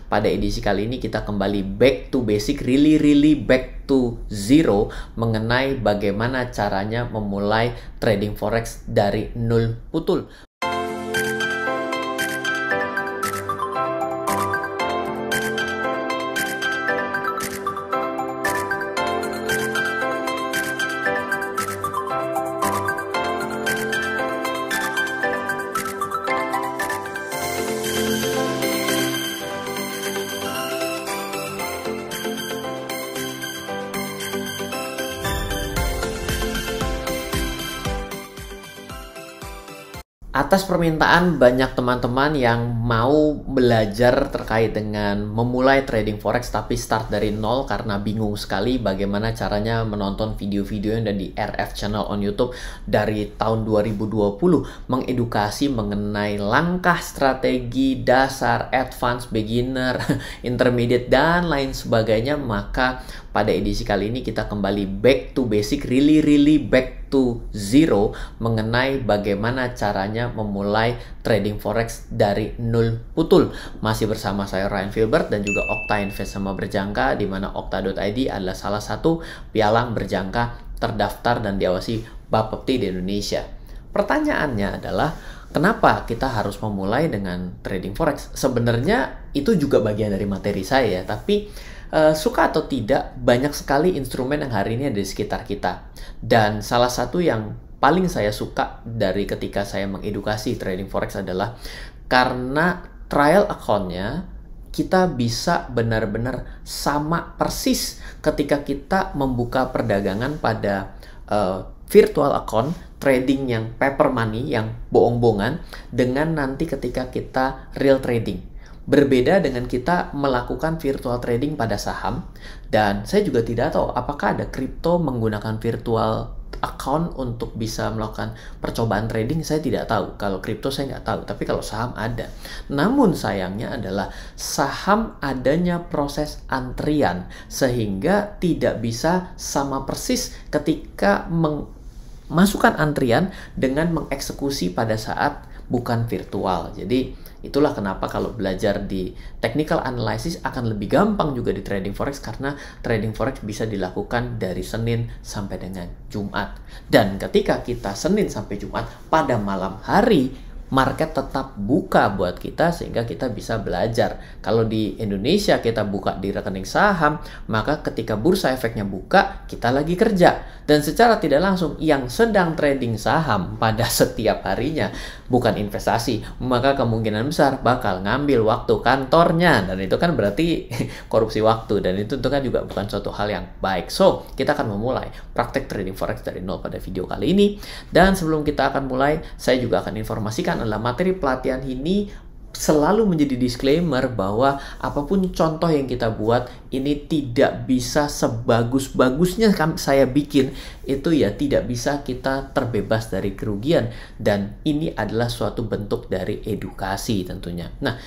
pada edisi kali ini kita kembali back to basic, really back to zero mengenai bagaimana caranya memulai trading forex dari nol putul. Atas permintaan banyak teman-teman yang mau belajar terkait dengan memulai trading forex tapi start dari nol karena bingung sekali bagaimana caranya menonton video-video yang ada di RF channel on YouTube dari tahun 2020 mengedukasi mengenai langkah strategi dasar, advance, beginner, intermediate dan lain sebagainya. Maka pada edisi kali ini kita kembali back to basic, really back to zero mengenai bagaimana caranya memulai trading forex dari nol putul. Masih bersama saya Ryan Filbert dan juga Okta Invest sama Berjangka, di mana Okta.id adalah salah satu pialang berjangka terdaftar dan diawasi Bapepti di Indonesia. Pertanyaannya adalah, kenapa kita harus memulai dengan trading forex? Sebenarnya itu juga bagian dari materi saya, tapi suka atau tidak, banyak sekali instrumen yang hari ini ada di sekitar kita. Dan salah satu yang paling saya suka dari ketika saya mengedukasi trading forex adalah karena trial account-nya kita bisa benar-benar sama persis ketika kita membuka perdagangan pada virtual account trading yang paper money, yang bohong-bohongan, dengan nanti ketika kita real trading. Berbeda dengan kita melakukan virtual trading pada saham, dan saya juga tidak tahu apakah ada kripto menggunakan virtual account untuk bisa melakukan percobaan trading. Saya tidak tahu. Kalau kripto saya nggak tahu, tapi kalau saham ada. Namun sayangnya adalah saham adanya proses antrian sehingga tidak bisa sama persis ketika memasukkan antrian dengan mengeksekusi pada saat bukan virtual. Jadi itulah kenapa kalau belajar di technical analysis akan lebih gampang juga di trading forex, karena trading forex bisa dilakukan dari Senin sampai dengan Jumat. Dan ketika kita Senin sampai Jumat pada malam hari, market tetap buka buat kita sehingga kita bisa belajar. Kalau di Indonesia kita buka di rekening saham, maka ketika bursa efeknya buka, kita lagi kerja. Dan secara tidak langsung yang sedang trading saham pada setiap harinya bukan investasi, maka kemungkinan besar bakal ngambil waktu kantornya, dan itu kan berarti korupsi waktu, dan itu kan juga bukan suatu hal yang baik. So, kita akan memulai praktek trading forex dari nol pada video kali ini. Dan sebelum kita akan mulai, saya juga akan informasikan adalah materi pelatihan ini selalu menjadi disclaimer bahwa apapun contoh yang kita buat ini tidak bisa sebagus-bagusnya saya bikin, itu ya tidak bisa kita terbebas dari kerugian, dan ini adalah suatu bentuk dari edukasi tentunya. Nah,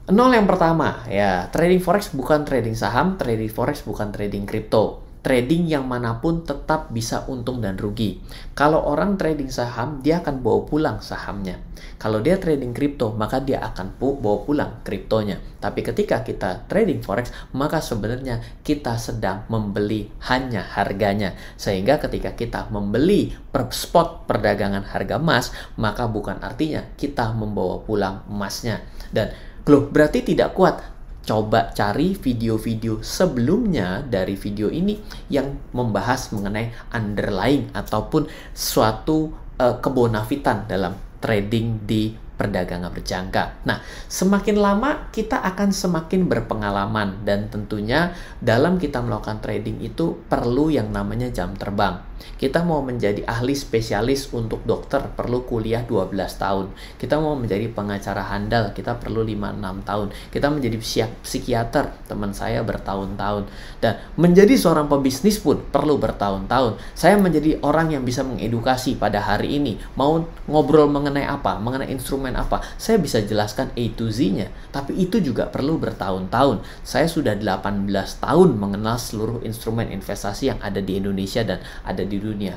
nol yang pertama ya, trading forex bukan trading saham, trading forex bukan trading kripto. Trading yang manapun tetap bisa untung dan rugi. Kalau orang trading saham, dia akan bawa pulang sahamnya. Kalau dia trading kripto, maka dia akan bawa pulang kriptonya. Tapi ketika kita trading forex, maka sebenarnya kita sedang membeli hanya harganya. Sehingga ketika kita membeli per spot perdagangan harga emas, maka bukan artinya kita membawa pulang emasnya. Dan loh, berarti tidak kuat. Coba cari video-video sebelumnya dari video ini yang membahas mengenai underlying ataupun suatu kebonafitan dalam trading di perdagangan berjangka. Nah, semakin lama kita akan semakin berpengalaman, dan tentunya dalam kita melakukan trading itu perlu yang namanya jam terbang. Kita mau menjadi ahli spesialis untuk dokter perlu kuliah 12 tahun. Kita mau menjadi pengacara handal, kita perlu 5-6 tahun. Kita menjadi psikiater, teman saya bertahun-tahun. Dan menjadi seorang pebisnis pun perlu bertahun-tahun. Saya menjadi orang yang bisa mengedukasi pada hari ini. Mau ngobrol mengenai apa? Mengenai instrumen apa? Saya bisa jelaskan A to Z-nya. Tapi itu juga perlu bertahun-tahun. Saya sudah 18 tahun mengenal seluruh instrumen investasi yang ada di Indonesia dan ada di dunia.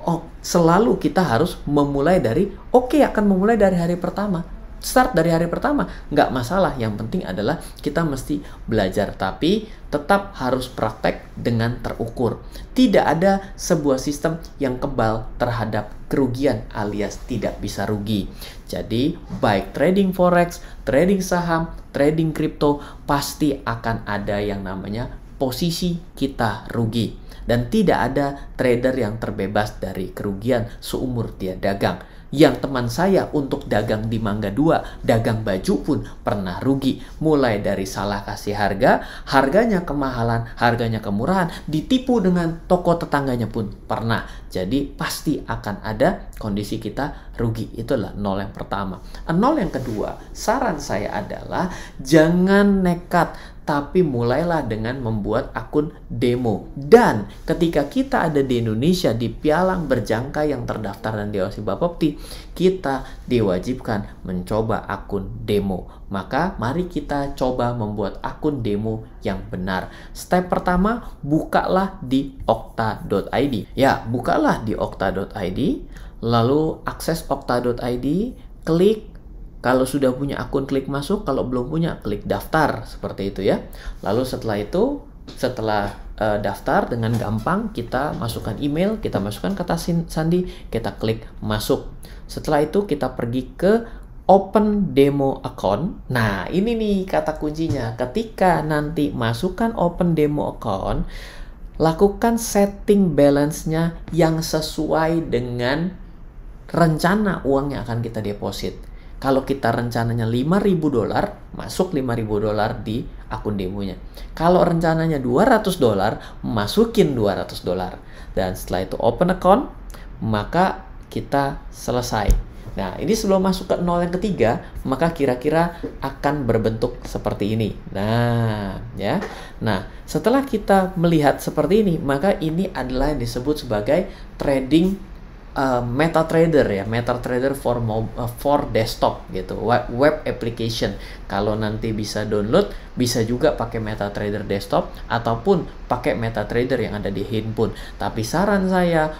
Oh, selalu kita harus memulai dari akan memulai dari hari pertama. start dari hari pertama, nggak masalah. Yang penting adalah kita mesti belajar, tapi tetap harus praktek dengan terukur. Tidak ada sebuah sistem yang kebal terhadap kerugian alias tidak bisa rugi. Jadi baik trading forex, trading saham, trading kripto, pasti akan ada yang namanya posisi kita rugi. Dan tidak ada trader yang terbebas dari kerugian seumur dia dagang. Yang teman saya untuk dagang di Mangga 2, dagang baju pun pernah rugi. Mulai dari salah kasih harga, harganya kemahalan, harganya kemurahan, ditipu dengan toko tetangganya pun pernah. Jadi pasti akan ada kondisi kita rugi. Itulah nol yang pertama. Nol yang kedua, saran saya adalah jangan nekat, tapi mulailah dengan membuat akun demo. Dan ketika kita ada di Indonesia di pialang berjangka yang terdaftar dan diawasi Bapepti, kita diwajibkan mencoba akun demo. Maka mari kita coba membuat akun demo yang benar. Step pertama, bukalah di okta.id. Ya, bukalah di okta.id, lalu akses okta.id, klik. Kalau sudah punya akun, klik masuk. Kalau belum punya, klik daftar. Seperti itu ya. Lalu setelah itu, setelah daftar, dengan gampang kita masukkan email, kita masukkan kata sandi, kita klik masuk. Setelah itu kita pergi ke open demo account. Nah, ini nih kata kuncinya. Ketika nanti masukkan open demo account, lakukan setting balance-nya yang sesuai dengan rencana uang yang akan kita deposit. Kalau kita rencananya $5.000, masuk $5.000 di akun demonya. Kalau rencananya $200, masukin $200. Dan setelah itu open account, maka kita selesai. Nah, ini sebelum masuk ke nol yang ketiga, maka kira-kira akan berbentuk seperti ini. Nah, ya. Nah, setelah kita melihat seperti ini, maka ini adalah yang disebut sebagai trading MetaTrader ya, MetaTrader for desktop gitu, web application. Kalau nanti bisa download, bisa juga pakai MetaTrader desktop ataupun pakai MetaTrader yang ada di handphone. Tapi saran saya,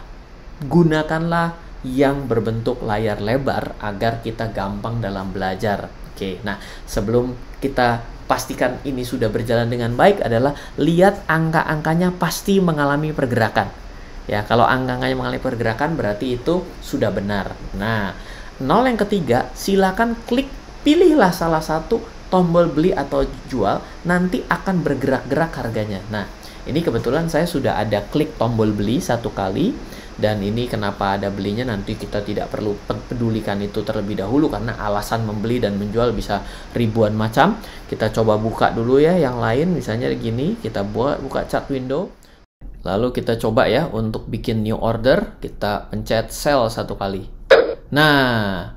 gunakanlah yang berbentuk layar lebar agar kita gampang dalam belajar. Oke, nah sebelum kita pastikan ini sudah berjalan dengan baik adalah lihat angka-angkanya pasti mengalami pergerakan. Ya, kalau angka-angkanya mengalami pergerakan berarti itu sudah benar. Nah, nol yang ketiga, silakan klik, pilihlah salah satu tombol beli atau jual, nanti akan bergerak-gerak harganya. Nah, ini kebetulan saya sudah ada klik tombol beli satu kali, dan ini kenapa ada belinya nanti kita tidak perlu pedulikan itu terlebih dahulu karena alasan membeli dan menjual bisa ribuan macam. Kita coba buka dulu ya yang lain, misalnya gini, kita buka chart window. Lalu kita coba ya untuk bikin new order, kita pencet sell satu kali. Nah,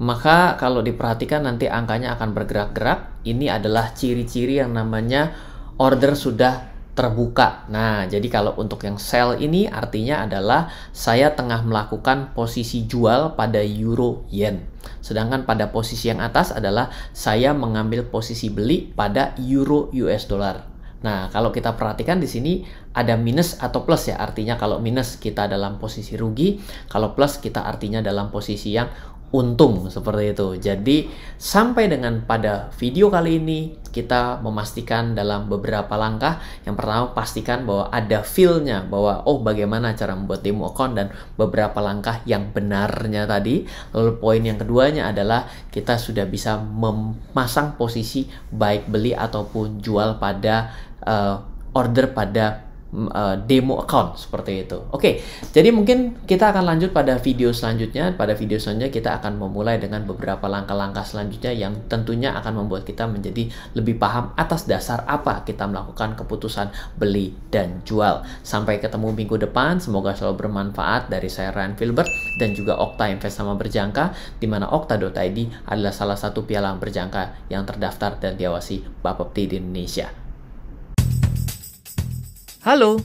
maka kalau diperhatikan nanti angkanya akan bergerak-gerak. Ini adalah ciri-ciri yang namanya order sudah terbuka. Nah, jadi kalau untuk yang sell ini artinya adalah saya tengah melakukan posisi jual pada euro yen. Sedangkan pada posisi yang atas adalah saya mengambil posisi beli pada euro US dollar. Nah, kalau kita perhatikan di sini ada minus atau plus ya. Artinya kalau minus kita dalam posisi rugi, kalau plus kita artinya dalam posisi yang untung, seperti itu. Jadi, sampai dengan pada video kali ini kita memastikan dalam beberapa langkah. Yang pertama, pastikan bahwa ada feel-nya, bahwa oh bagaimana cara membuat demo account dan beberapa langkah yang benarnya tadi. Lalu poin yang keduanya adalah kita sudah bisa memasang posisi baik beli ataupun jual pada order pada demo account seperti itu. Oke, jadi mungkin kita akan lanjut pada video selanjutnya. Pada video selanjutnya kita akan memulai dengan beberapa langkah-langkah selanjutnya yang tentunya akan membuat kita menjadi lebih paham atas dasar apa kita melakukan keputusan beli dan jual. Sampai ketemu minggu depan, semoga selalu bermanfaat. Dari saya Ryan Filbert dan juga Okta Invest Sama Berjangka, di mana okta.id adalah salah satu pialang berjangka yang terdaftar dan diawasi Bapepti di Indonesia. Halo,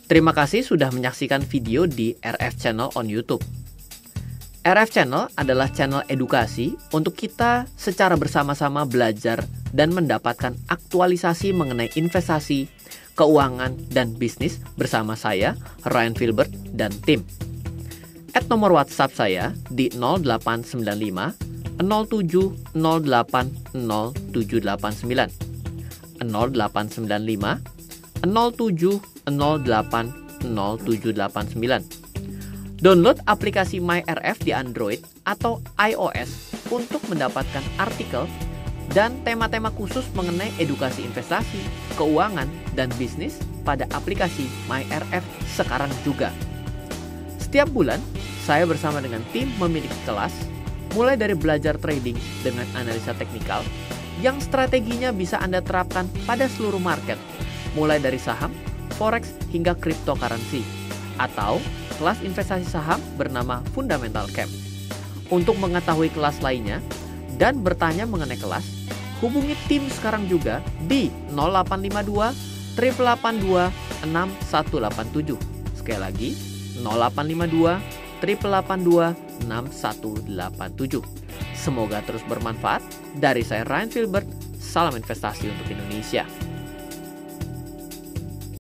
terima kasih sudah menyaksikan video di RF Channel on YouTube. RF Channel adalah channel edukasi untuk kita secara bersama-sama belajar dan mendapatkan aktualisasi mengenai investasi, keuangan, dan bisnis bersama saya, Ryan Filbert, dan tim. Nomor WhatsApp saya di 0895 07 08 0789, 0895 07 08 0789. Download aplikasi MyRF di Android atau iOS untuk mendapatkan artikel dan tema-tema khusus mengenai edukasi investasi, keuangan, dan bisnis pada aplikasi MyRF sekarang juga. Setiap bulan, saya bersama dengan tim memiliki kelas, mulai dari belajar trading dengan analisa teknikal, yang strateginya bisa Anda terapkan pada seluruh market, mulai dari saham, forex, hingga cryptocurrency, atau kelas investasi saham bernama Fundamental Camp. Untuk mengetahui kelas lainnya dan bertanya mengenai kelas, hubungi tim sekarang juga di 0852 882 6187. Sekali lagi, 0852 882 6187. Semoga terus bermanfaat. Dari saya Ryan Filbert, salam investasi untuk Indonesia.